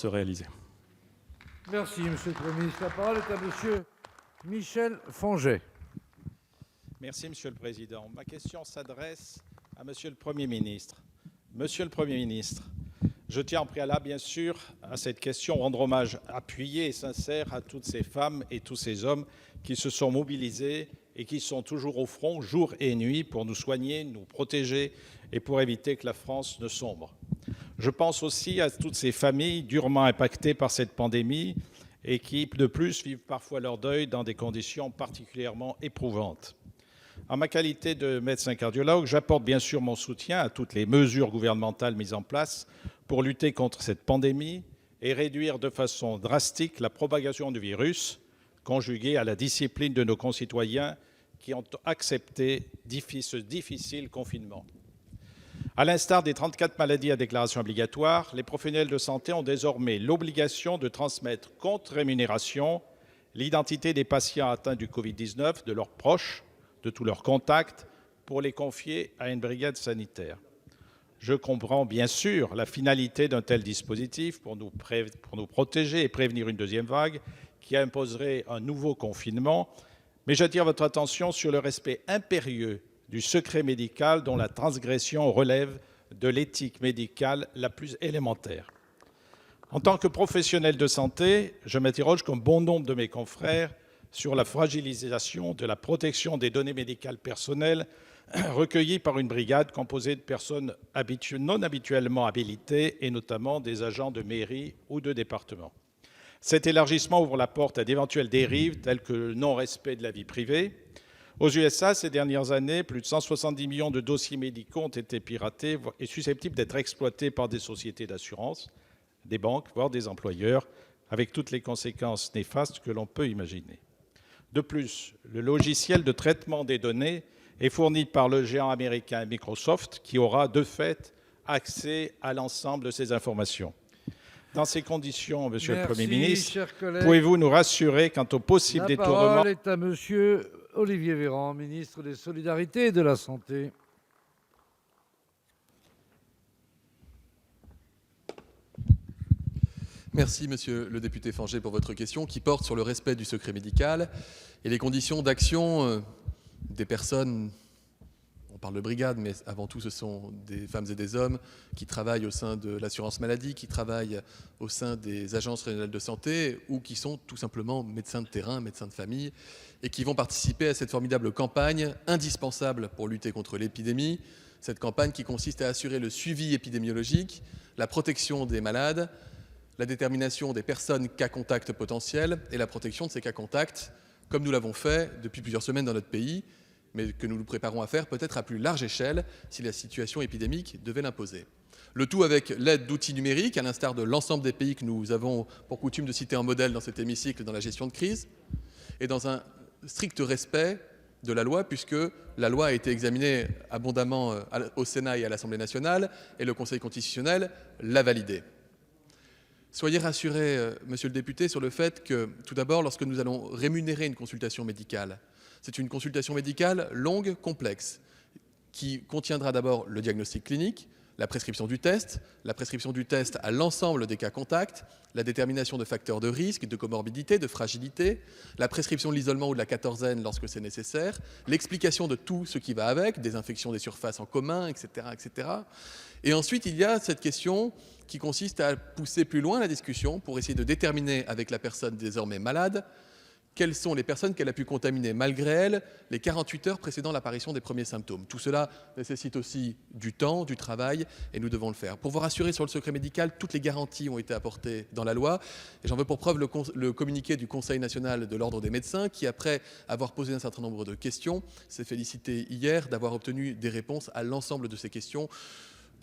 se réaliser. Merci, Monsieur le Premier ministre. La parole est à Monsieur Michel Fonget. Merci, Monsieur le Président. Ma question s'adresse à Monsieur le Premier ministre. Monsieur le Premier ministre, je tiens en préalable, bien sûr, à cette question, rendre hommage appuyé et sincère à toutes ces femmes et tous ces hommes qui se sont mobilisés et qui sont toujours au front, jour et nuit, pour nous soigner, nous protéger et pour éviter que la France ne sombre. Je pense aussi à toutes ces familles durement impactées par cette pandémie et qui, de plus, vivent parfois leur deuil dans des conditions particulièrement éprouvantes. En ma qualité de médecin cardiologue, j'apporte bien sûr mon soutien à toutes les mesures gouvernementales mises en place pour lutter contre cette pandémie et réduire de façon drastique la propagation du virus, conjuguée à la discipline de nos concitoyens qui ont accepté ce difficile confinement. À l'instar des 34 maladies à déclaration obligatoire, les professionnels de santé ont désormais l'obligation de transmettre contre rémunération l'identité des patients atteints du Covid-19, de leurs proches, de tous leurs contacts, pour les confier à une brigade sanitaire. Je comprends bien sûr la finalité d'un tel dispositif pour nous protéger et prévenir une deuxième vague qui imposerait un nouveau confinement, mais j'attire votre attention sur le respect impérieux du secret médical dont la transgression relève de l'éthique médicale la plus élémentaire. En tant que professionnel de santé, je m'interroge comme bon nombre de mes confrères sur la fragilisation de la protection des données médicales personnelles recueillies par une brigade composée de personnes non habituellement habilitées et notamment des agents de mairie ou de département. Cet élargissement ouvre la porte à d'éventuelles dérives telles que le non-respect de la vie privée. Aux USA, ces dernières années, plus de 170 millions de dossiers médicaux ont été piratés et susceptibles d'être exploités par des sociétés d'assurance, des banques, voire des employeurs, avec toutes les conséquences néfastes que l'on peut imaginer. De plus, le logiciel de traitement des données est fourni par le géant américain Microsoft, qui aura de fait accès à l'ensemble de ces informations. Dans ces conditions, Monsieur le Premier ministre, pouvez-vous nous rassurer quant au possible détournement... La parole est à Monsieur Olivier Véran, ministre des Solidarités et de la Santé. Merci, monsieur le député Fonget, pour votre question qui porte sur le respect du secret médical et les conditions d'action des personnes. On parle de brigade, mais avant tout, ce sont des femmes et des hommes qui travaillent au sein de l'assurance maladie, qui travaillent au sein des agences régionales de santé ou qui sont tout simplement médecins de terrain, médecins de famille et qui vont participer à cette formidable campagne indispensable pour lutter contre l'épidémie. Cette campagne qui consiste à assurer le suivi épidémiologique, la protection des malades, la détermination des personnes cas contacts potentiels et la protection de ces cas contacts, comme nous l'avons fait depuis plusieurs semaines dans notre pays, mais que nous nous préparons à faire peut-être à plus large échelle si la situation épidémique devait l'imposer. Le tout avec l'aide d'outils numériques, à l'instar de l'ensemble des pays que nous avons pour coutume de citer en modèle dans cet hémicycle dans la gestion de crise, et dans un strict respect de la loi, puisque la loi a été examinée abondamment au Sénat et à l'Assemblée nationale, et le Conseil constitutionnel l'a validée. Soyez rassuré, monsieur le député, sur le fait que, tout d'abord, lorsque nous allons rémunérer une consultation médicale, c'est une consultation médicale longue, complexe, qui contiendra d'abord le diagnostic clinique, la prescription du test à l'ensemble des cas contacts, la détermination de facteurs de risque, de comorbidité, de fragilité, la prescription de l'isolement ou de la quatorzaine lorsque c'est nécessaire, l'explication de tout ce qui va avec, désinfection des surfaces en commun, etc., etc. Et ensuite, il y a cette question qui consiste à pousser plus loin la discussion pour essayer de déterminer avec la personne désormais malade quelles sont les personnes qu'elle a pu contaminer malgré elle les 48 heures précédant l'apparition des premiers symptômes. Tout cela nécessite aussi du temps, du travail, et nous devons le faire. Pour vous rassurer sur le secret médical, toutes les garanties ont été apportées dans la loi, et j'en veux pour preuve le communiqué du Conseil national de l'Ordre des médecins, qui, après avoir posé un certain nombre de questions, s'est félicité hier d'avoir obtenu des réponses à l'ensemble de ces questions.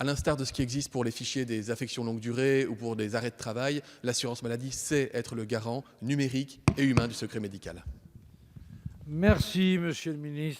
À l'instar de ce qui existe pour les fichiers des affections longue durée ou pour des arrêts de travail, l'assurance maladie sait être le garant numérique et humain du secret médical. Merci, Monsieur le ministre.